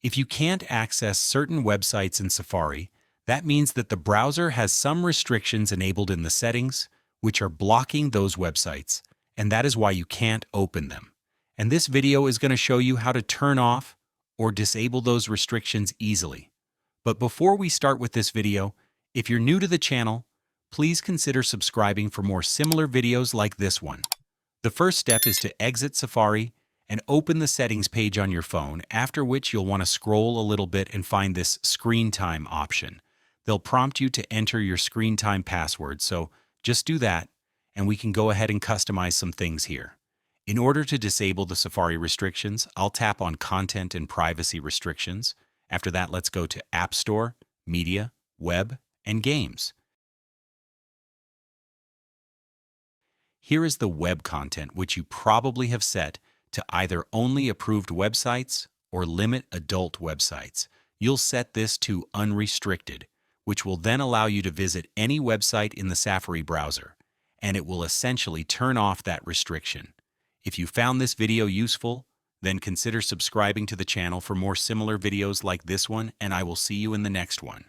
If you can't access certain websites in Safari, that means that the browser has some restrictions enabled in the settings, which are blocking those websites, and that is why you can't open them. And this video is going to show you how to turn off or disable those restrictions easily. But before we start with this video, if you're new to the channel, please consider subscribing for more similar videos like this one. The first step is to exit Safari and open the settings page on your phone, after which you'll want to scroll a little bit and find this screen time option. They'll prompt you to enter your screen time password, so just do that, and we can go ahead and customize some things here. In order to disable the Safari restrictions, I'll tap on Content and Privacy Restrictions. After that, let's go to App Store, Media, Web, and Games. Here is the web content, which you probably have set to either only approved websites or limit adult websites. You'll set this to unrestricted, which will then allow you to visit any website in the Safari browser, and it will essentially turn off that restriction. If you found this video useful, then consider subscribing to the channel for more similar videos like this one, and I will see you in the next one.